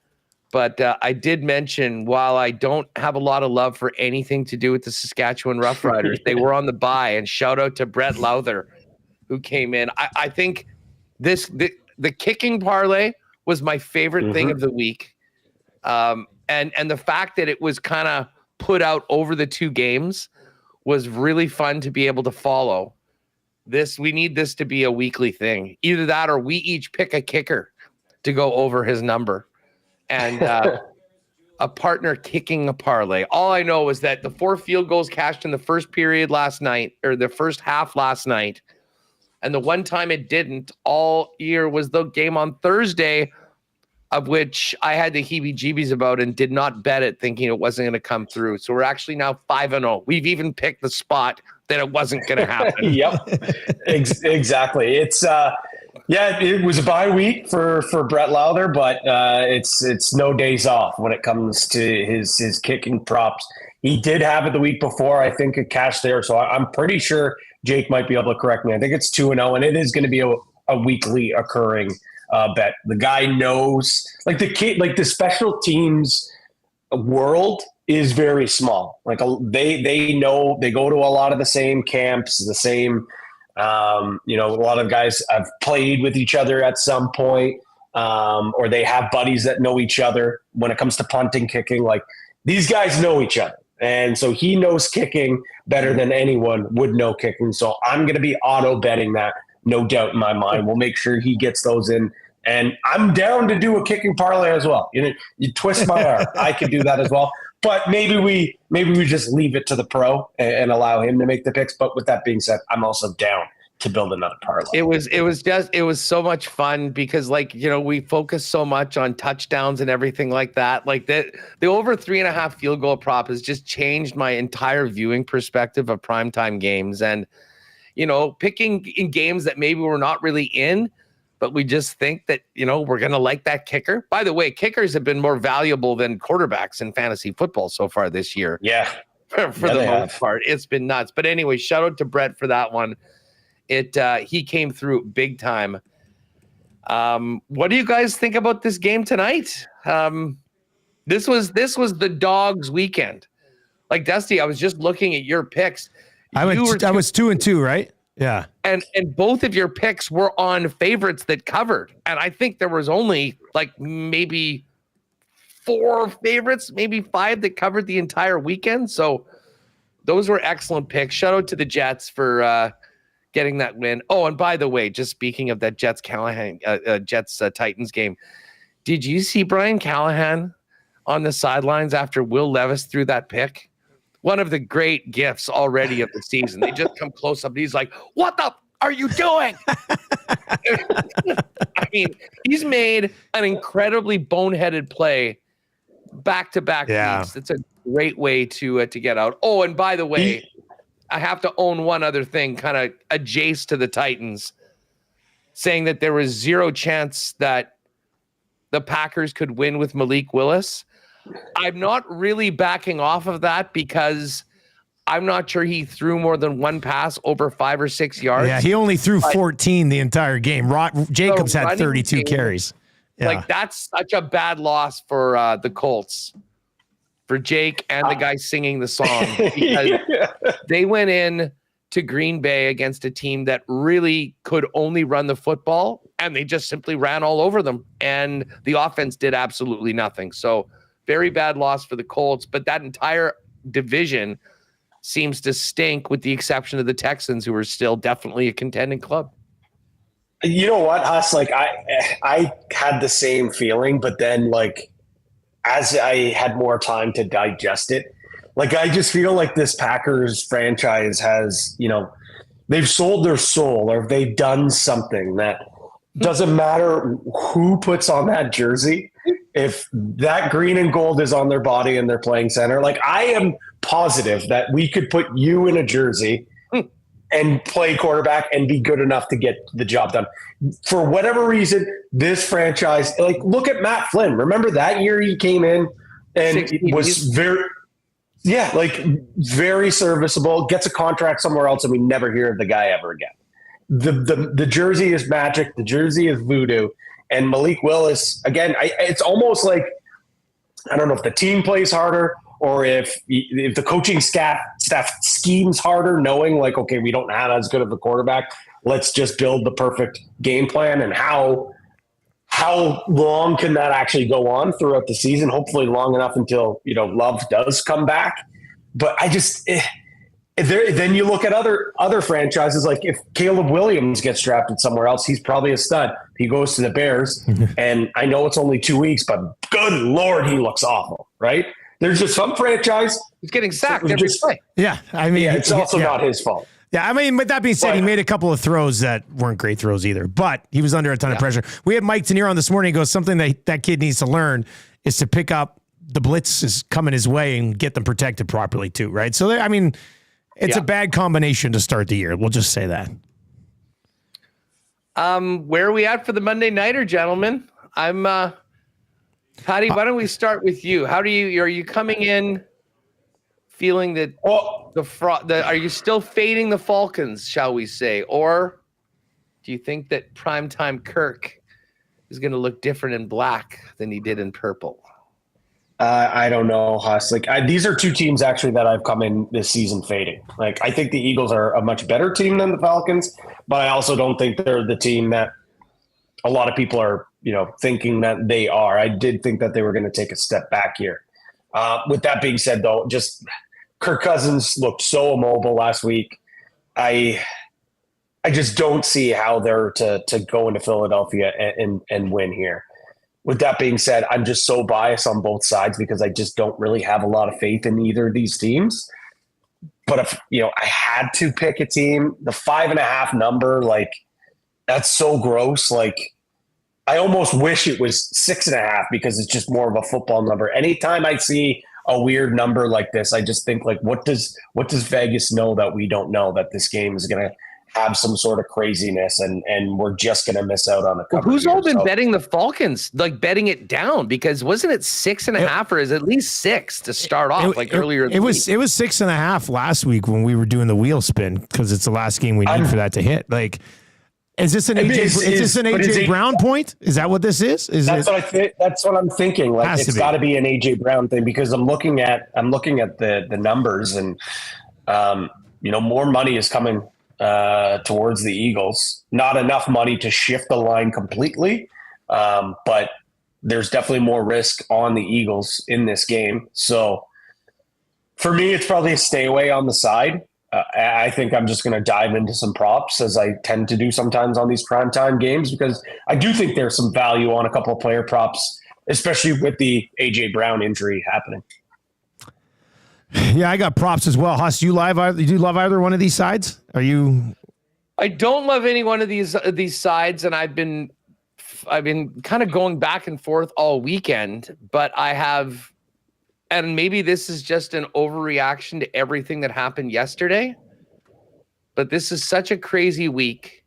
Speaker 4: but I did mention, while I don't have a lot of love for anything to do with the Saskatchewan Roughriders, they were on the bye, and shout out to Brett Lowther, who came in. I think the kicking parlay was my favorite thing of the week. And the fact that it was kind of put out over the 2 games was really fun to be able to follow. We need this to be a weekly thing. Either that or we each pick a kicker to go over his number, and a partner kicking a parlay. All I know is that the 4 field goals cashed in the first period last night, or the first half last night, and the one time it didn't all year was the game on Thursday, of which I had the heebie-jeebies about and did not bet it, thinking it wasn't going to come through. So we're actually now 5-0. We've even picked the spot that it wasn't going to happen.
Speaker 3: Yep, exactly. It's it was a bye week for Brett Lowther, but it's no days off when it comes to his kicking props. He did have it the week before, I think, a cash there. So I'm pretty sure Jake might be able to correct me. I think it's 2-0, and it is going to be a weekly occurring bet. The guy knows, the special teams world is very small. They know, they go to a lot of the same camps, the same, a lot of guys have played with each other at some point, or they have buddies that know each other when it comes to punting, kicking. These guys know each other. And so he knows kicking better than anyone would know kicking. So I'm going to be auto betting that, no doubt in my mind. We'll make sure he gets those in. And I'm down to do a kicking parlay as well. You twist my arm. I could do that as well. But maybe we just leave it to the pro and allow him to make the picks. But with that being said, I'm also down to build another parlay.
Speaker 4: It was so much fun because we focus so much on touchdowns and everything like that. The over 3.5 field goal prop has just changed my entire viewing perspective of primetime games, and picking in games that maybe we're not really in, but we just think that, we're going to like that kicker. By the way, kickers have been more valuable than quarterbacks in fantasy football so far this year.
Speaker 3: Yeah.
Speaker 4: For the most part, it's been nuts. But anyway, shout out to Brett for that one. He came through big time. What do you guys think about this game tonight? This was the Dogs weekend. Like Dusty, I was just looking at your picks.
Speaker 2: I was 2-2, right? Yeah.
Speaker 4: And both of your picks were on favorites that covered. And I think there was only like maybe 4 favorites, maybe 5 that covered the entire weekend. So those were excellent picks. Shout out to the Jets for getting that win. Oh, and by the way, just speaking of that Jets Titans game, did you see Brian Callahan on the sidelines after Will Levis threw that pick? One of the great gifts already of the season. They just come close up and he's like, "What the are you doing?" I mean, he's made an incredibly boneheaded play back-to-back weeks. It's a great way to get out. Oh, and by the way, I have to own one other thing, kind of adjacent to the Titans, saying that there was 0 chance that the Packers could win with Malik Willis. I'm not really backing off of that because I'm not sure he threw more than 1 pass over 5 or 6 yards.
Speaker 2: Yeah, he only threw 14 the entire game. Jacobs had 32 carries. Yeah.
Speaker 4: Like, that's such a bad loss for the Colts, for Jake and the guy singing the song, because they went in to Green Bay against a team that really could only run the football, and they just simply ran all over them, and the offense did absolutely nothing. So very bad loss for the Colts, but that entire division seems to stink with the exception of the Texans, who are still definitely a contending club.
Speaker 3: You know what, Huss? Like, I had the same feeling, but then, like, as I had more time to digest it, like, I just feel like this Packers franchise has, they've sold their soul, or they've done something that doesn't matter who puts on that jersey. If that green and gold is on their body and they're playing center, like, I am positive that we could put you in a jersey and play quarterback and be good enough to get the job done. For whatever reason, this franchise, like, look at Matt Flynn. Remember that year he came in and it was very serviceable, gets a contract somewhere else, and we never hear of the guy ever again. The jersey is magic. The jersey is voodoo. And Malik Willis, again, it's almost like, I don't know if the team plays harder or if the coaching staff schemes harder, knowing like, okay, we don't have as good of a quarterback. Let's just build the perfect game plan. And how long can that actually go on throughout the season? Hopefully long enough until, Love does come back. But I just then you look at other franchises, like if Caleb Williams gets drafted somewhere else, he's probably a stud. He goes to the Bears, and I know it's only 2 weeks, but good Lord, he looks awful, right? There's just some franchise.
Speaker 4: He's getting sacked every play.
Speaker 2: Yeah, I mean,
Speaker 3: it's also not his fault.
Speaker 2: Yeah, I mean, but that being said, he made a couple of throws that weren't great throws either, but he was under a ton of pressure. We had Mike Tenier on this morning. He goes, something that kid needs to learn is to pick up the blitz is coming his way and get them protected properly too, right? So, I mean, it's a bad combination to start the year. We'll just say that.
Speaker 4: Where are we at for the Monday Nighter, gentlemen? I'm Patty, why don't we start with you? Are you coming in feeling that are you still fading the Falcons, shall we say? Or do you think that primetime Kirk is going to look different in black than he did in purple?
Speaker 3: I don't know, Huss. Like, these are 2 teams actually that I've come in this season fading. Like, I think the Eagles are a much better team than the Falcons, but I also don't think they're the team that a lot of people are, thinking that they are. I did think that they were going to take a step back here. With that being said, though, just Kirk Cousins looked so immobile last week. I just don't see how they're to go into Philadelphia and win here. With that being said, I'm just so biased on both sides because I just don't really have a lot of faith in either of these teams. But if, I had to pick a team, the 5.5 number, like, that's so gross. Like, I almost wish it was 6.5 because it's just more of a football number. Anytime I see a weird number like this, I just think, like, what does Vegas know that we don't know, that this game is going to have some sort of craziness and we're just going to miss out on a cover.
Speaker 4: Who's all been betting the Falcons, like betting it down? Because wasn't it 6.5 or is it at least 6 to start off earlier?
Speaker 2: It was 6.5 last week when we were doing the wheel spin because it's the last game we need for that to hit. Like, Is this an AJ Brown point? Is that what this is?
Speaker 3: That's what I'm thinking. Like it's got to be an AJ Brown thing because I'm looking at the numbers and more money is coming towards the Eagles. Not enough money to shift the line completely, but there's definitely more risk on the Eagles in this game. So for me, it's probably a stay away on the side. I think I'm just going to dive into some props as I tend to do sometimes on these primetime games because I do think there's some value on a couple of player props, especially with the AJ Brown injury happening.
Speaker 2: Yeah, I got props as well. Huss, do you love either one of these sides?
Speaker 4: I don't love any one of these sides, and I've been kind of going back and forth all weekend, but I have. And maybe this is just an overreaction to everything that happened yesterday, but this is such a crazy week.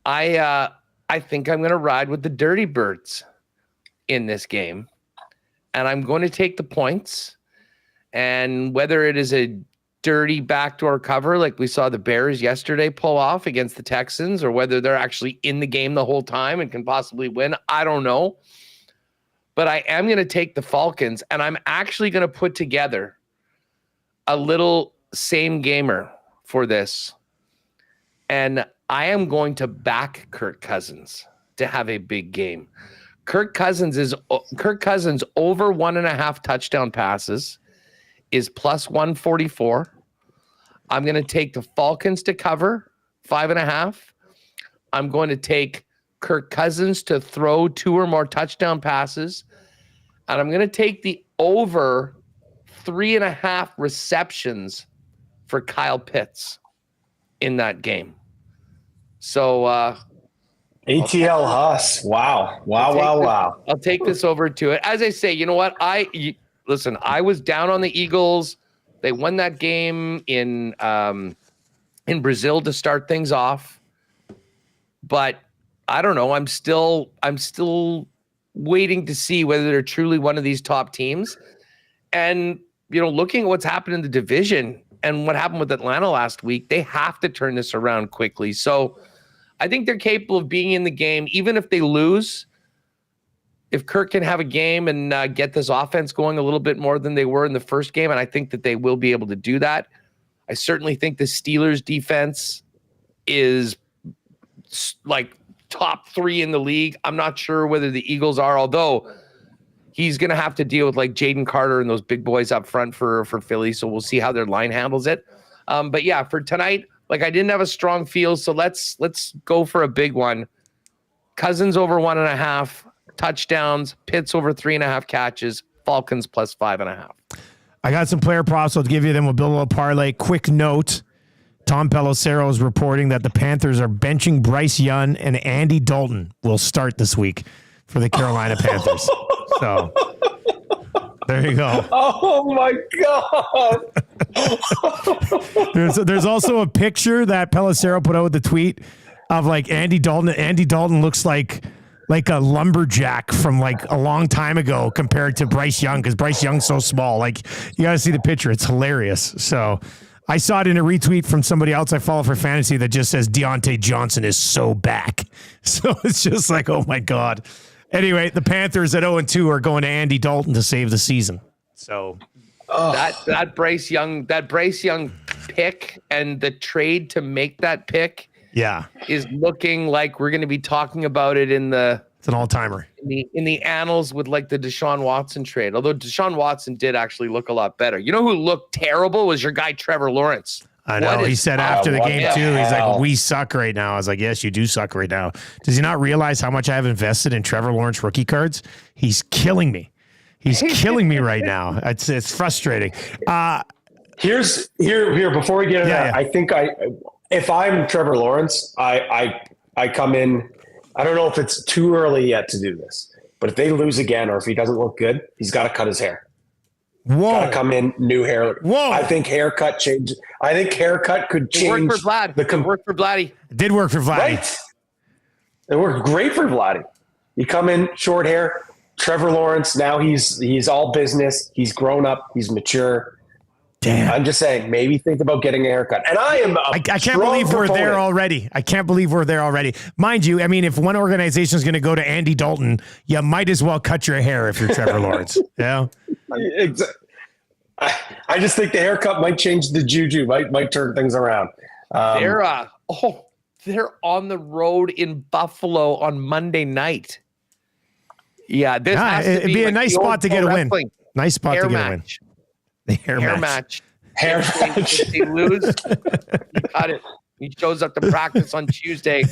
Speaker 4: I think I'm going to ride with the Dirty Birds in this game, and I'm going to take the points. And whether it is a dirty backdoor cover like we saw the Bears yesterday pull off against the Texans, or whether they're actually in the game the whole time and can possibly win, I don't know. But I am going to take the Falcons, and I'm actually going to put together a little same gamer for this. And I am going to back Kirk Cousins to have a big game. Kirk Cousins over 1.5 touchdown passes is plus 144. I'm going to take the Falcons to cover 5.5. I'm going to take Kirk Cousins to throw 2 or more touchdown passes. And I'm going to take the over 3.5 receptions for Kyle Pitts in that game. So
Speaker 3: ATL Huss. Wow.
Speaker 4: I'll take this over to it. As I say, you know what? Listen, I was down on the Eagles. They won that game in Brazil to start things off. But I don't know. I'm still waiting to see whether they're truly one of these top teams. And, looking at what's happened in the division and what happened with Atlanta last week, they have to turn this around quickly. So I think they're capable of being in the game, even if they lose. If Kirk can have a game and get this offense going a little bit more than they were in the first game, and I think that they will be able to do that. I certainly think the Steelers defense is like top 3 in the league. I'm not sure whether the Eagles are, although he's going to have to deal with like Jaden Carter and those big boys up front for Philly. So we'll see how their line handles it. But yeah, for tonight, like I didn't have a strong feel. So let's go for a big one. Cousins over 1.5 touchdowns, Pitts over 3.5 catches, Falcons plus 5.5.
Speaker 2: I got some player props. I'll give you them. We'll build a little parlay. Quick note. Tom Pelissero is reporting that the Panthers are benching Bryce Young and Andy Dalton will start this week for the Carolina Panthers. So there you go.
Speaker 3: Oh my God.
Speaker 2: There's also a picture that Pelissero put out with the tweet of like Andy Dalton. Andy Dalton looks like a lumberjack from like a long time ago compared to Bryce Young because Bryce Young's so small. Like you got to see the picture. It's hilarious. So I saw it in a retweet from somebody else I follow for fantasy that just says Deontay Johnson is so back. So it's just like, oh my God. Anyway, the Panthers at 0-2 are going to Andy Dalton to save the season. So
Speaker 4: that Bryce Young pick and the trade to make that pick is looking like we're going to be talking about it
Speaker 2: it's an all-timer
Speaker 4: in the annals with like the Deshaun Watson trade. Although Deshaun Watson did actually look a lot better. You know who looked terrible was your guy Trevor Lawrence.
Speaker 2: I know. He said after the game too, he's like, "We suck right now." I was like, "Yes, you do suck right now." Does he not realize how much I have invested in Trevor Lawrence rookie cards? He's killing me. He's killing me right now. It's frustrating.
Speaker 3: Here before we get into that, I think if I'm Trevor Lawrence, I come in. I don't know if it's too early yet to do this, but if they lose again or if he doesn't look good, he's got to cut his hair.
Speaker 2: Whoa.
Speaker 3: Got to come in, new hair.
Speaker 2: Whoa.
Speaker 3: I think haircut change. I think haircut could change.
Speaker 4: It worked for Vlad. It worked for Vladdy.
Speaker 2: It did work for Vladdy.
Speaker 3: Right. It worked great for Vladdy. You come in, short hair. Trevor Lawrence, now he's all business. He's grown up. He's mature.
Speaker 2: Damn.
Speaker 3: I'm just saying, maybe think about getting a haircut. And
Speaker 2: I can't believe we're there already. I can't believe we're there already. Mind you, I mean, if one organization is going to go to Andy Dalton, you might as well cut your hair if you're Trevor Lawrence. Yeah.
Speaker 3: Exactly. I just think the haircut might change the juju, might turn things around.
Speaker 4: They're on the road in Buffalo on Monday night. Yeah, this has to
Speaker 2: it'd be a nice spot to get a win. Nice spot to get a win. The hair match.
Speaker 4: If they lose, he got it. He shows up to practice on Tuesday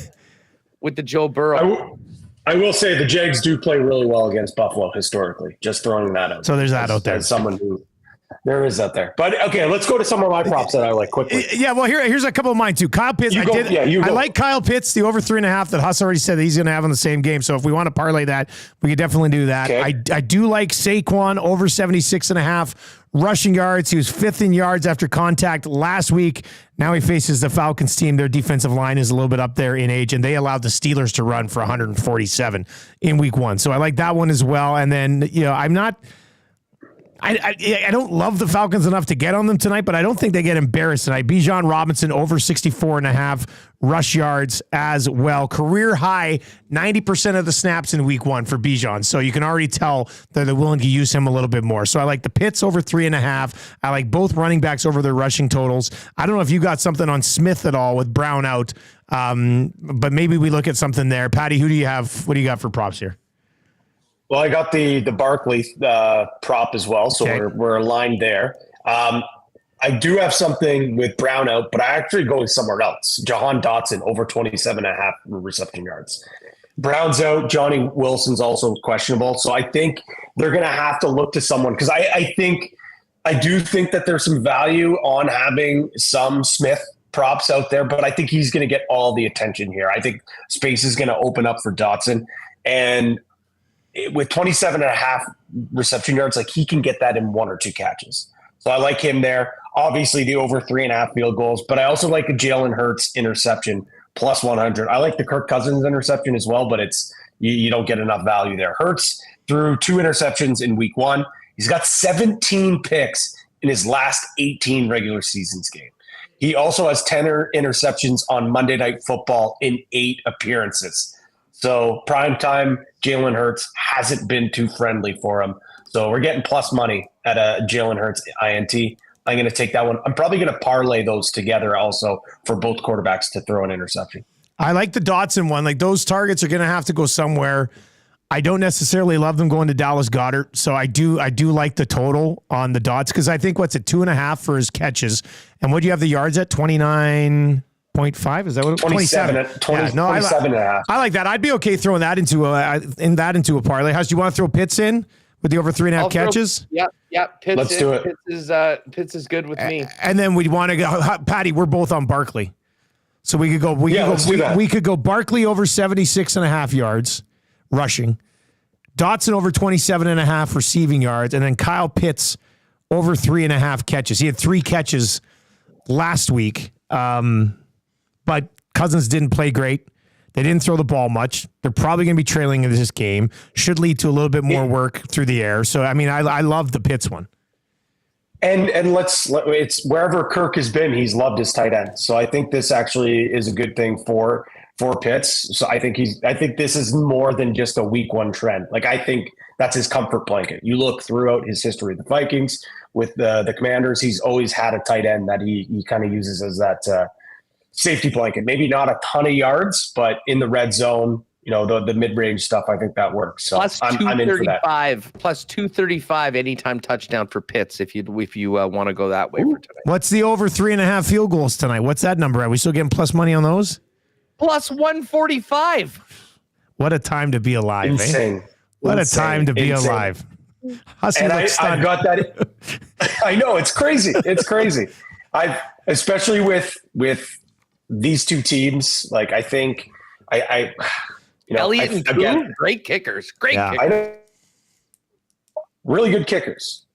Speaker 4: with the Joe Burrow.
Speaker 3: I will say the Jags do play really well against Buffalo historically. Just throwing that out.
Speaker 2: So there's that out there.
Speaker 3: As someone who there is out there. But okay, let's go to some of my props that I like quickly.
Speaker 2: Yeah, well, here's a couple of mine too. Kyle Pitts. I like Kyle Pitts, the over 3.5 that Huss already said that he's going to have in the same game. So if we want to parlay that, we could definitely do that. Okay. I do like Saquon over 76.5 rushing yards. He was 5th in yards after contact last week. Now he faces the Falcons team. Their defensive line is a little bit up there in age, and they allowed the Steelers to run for 147 in week 1. So I like that one as well. And then, I don't love the Falcons enough to get on them tonight, but I don't think they get embarrassed tonight. Bijan Robinson over 64.5 rush yards as well. Career high 90% of the snaps in week 1 for Bijan. So you can already tell that they're willing to use him a little bit more. So I like the Pitts over 3.5. I like both running backs over their rushing totals. I don't know if you got something on Smith at all with Brown out, but maybe we look at something there. Patty, who do you have? What do you got for props here?
Speaker 3: Well, I got the Barkley prop as well, so we're aligned there. I do have something with Brown out, but I actually go somewhere else. Jahan Dotson over 27.5 reception yards. Brown's out. Johnny Wilson's also questionable, so I think they're going to have to look to someone because I do think that there's some value on having some Smith props out there, but I think he's going to get all the attention here. I think space is going to open up for Dotson, and with 27.5 reception yards, like he can get that in 1 or 2 catches. So I like him there. Obviously the over 3.5 field goals, but I also like the Jalen Hurts interception plus 100. I like the Kirk Cousins interception as well, but it's, you don't get enough value there. Hurts threw 2 interceptions in week 1. He's got 17 picks in his last 18 regular seasons game. He also has 10 interceptions on Monday Night Football in 8 appearances. So primetime Jalen Hurts hasn't been too friendly for him. So we're getting plus money at a Jalen Hurts INT. I'm going to take that one. I'm probably going to parlay those together also for both quarterbacks to throw an interception.
Speaker 2: I like the Dotson one. Like those targets are going to have to go somewhere. I don't necessarily love them going to Dallas Goedert. So I do like the total on the Dots because I think 2.5 for his catches. And what do you have the yards at? 29.5? Is that what? 27.
Speaker 3: 27.5.
Speaker 2: I like that. I'd be okay throwing that into a parlay. House, do you want to throw Pitts in with the over 3.5 catches?
Speaker 4: Yeah.
Speaker 3: Let's do it.
Speaker 4: Pitts is good with me.
Speaker 2: And then we'd want to go, Patty, we're both on Barkley. So we could go, we could go Barkley over 76.5 yards rushing, Dotson over 27.5 receiving yards, and then Kyle Pitts over 3.5 catches. He had 3 catches last week. But Cousins didn't play great. They didn't throw the ball much. They're probably going to be trailing in this game. Should lead to a little bit more work through the air. So, I mean, I love the Pitts one.
Speaker 3: And it's wherever Kirk has been, he's loved his tight end. So I think this actually is a good thing for Pitts. So I think this is more than just a week 1 trend. Like I think that's his comfort blanket. You look throughout his history of the Vikings with the Commanders, he's always had a tight end that he kind of uses as that safety blanket. Maybe not a ton of yards, but in the red zone, the mid-range stuff, I think that works. So I'm in for that.
Speaker 4: Plus 235 anytime touchdown for Pitts if you want to go that way for tonight.
Speaker 2: What's the over 3.5 field goals tonight? What's that number? Are we still getting plus money on those?
Speaker 4: Plus 145.
Speaker 2: What a time to be alive.
Speaker 3: Insane.
Speaker 2: What a time to be alive.
Speaker 3: And I've got that. I know it's crazy. It's crazy. Especially with these two teams, like I think
Speaker 4: Elliott and Koo, great kickers.
Speaker 3: I know, really good kickers.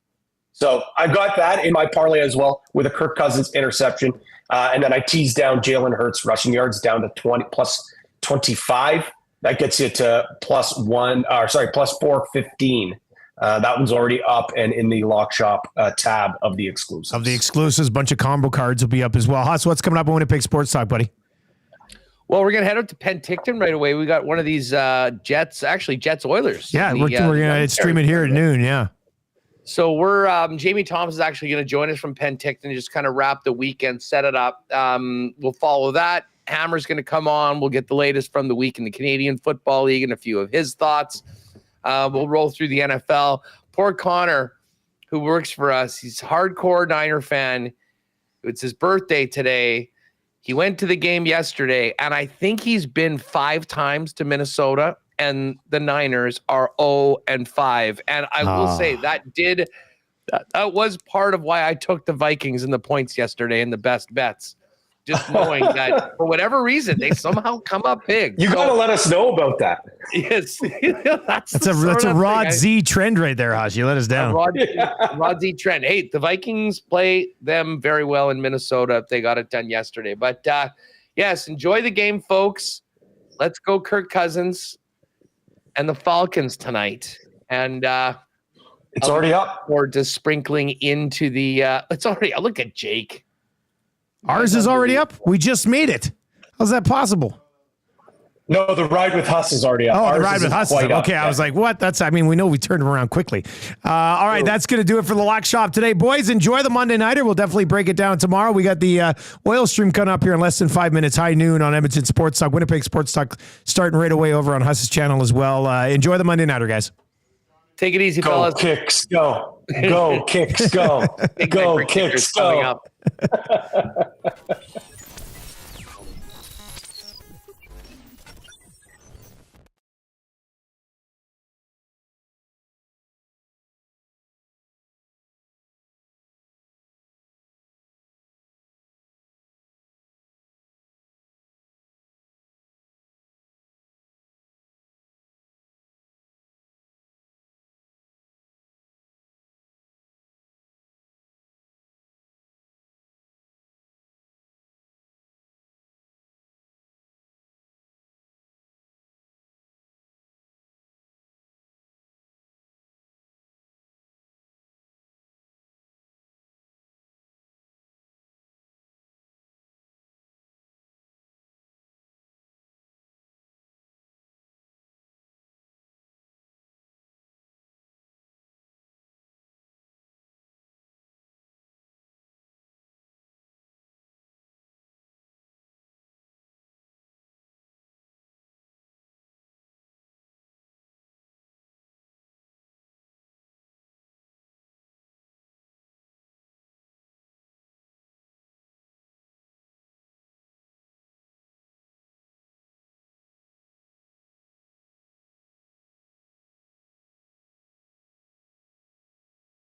Speaker 3: So I got that in my parlay as well with a Kirk Cousins interception. And then I teased down Jalen Hurts rushing yards down to plus 25. That gets you to plus 415 That one's already up and in the Lock Shop tab of the exclusives.
Speaker 2: Of the exclusives, bunch of combo cards will be up as well. Huss, what's coming up on Winnipeg Sports Talk, buddy?
Speaker 4: Well, we're going to head up to Penticton right away. We got one of these Jets Oilers.
Speaker 2: Yeah, we're going to stream it here at noon, yeah.
Speaker 4: So we're Jamie Thomas is actually going to join us from Penticton and just kind of wrap the weekend, set it up. We'll follow that. Hammer's going to come on. We'll get the latest from the week in the Canadian Football League and a few of his thoughts. We'll roll through the NFL. Poor Connor, who works for us, he's a hardcore Niner fan. It's his birthday today. He went to the game yesterday, and I think he's been 5 times to Minnesota, and the Niners are 0-5. And I will say that was part of why I took the Vikings in the points yesterday in the best bets. Just knowing that for whatever reason, they somehow come up big.
Speaker 3: You got to let us know about that.
Speaker 4: Yes.
Speaker 2: That's a Rod Z trend right there, Huss. You let us down.
Speaker 4: Rod Z trend. Hey, the Vikings play them very well in Minnesota. They got it done yesterday. But yes, enjoy the game, folks. Let's go Kirk Cousins and the Falcons tonight. And
Speaker 3: it's already up.
Speaker 4: Or just sprinkling into the it's already. Look at Jake.
Speaker 2: Ours is already up. We just made it. How's that possible?
Speaker 3: No, the ride with Huss is already up.
Speaker 2: Oh,
Speaker 3: Ours
Speaker 2: the ride with Huss is up. Okay, I was like, what? We know we turned him around quickly. All right, that's going to do it for the Lock Shop today. Boys, enjoy the Monday Nighter. We'll definitely break it down tomorrow. We got the oil stream coming up here in less than 5 minutes, high noon on Edmonton Sports Talk, Winnipeg Sports Talk, starting right away over on Huss's channel as well. Enjoy the Monday Nighter, guys.
Speaker 4: Take it easy,
Speaker 3: go,
Speaker 4: fellas.
Speaker 3: Kicks, go. Go, Kicks, go. Go, Kicks, go.
Speaker 4: Coming up.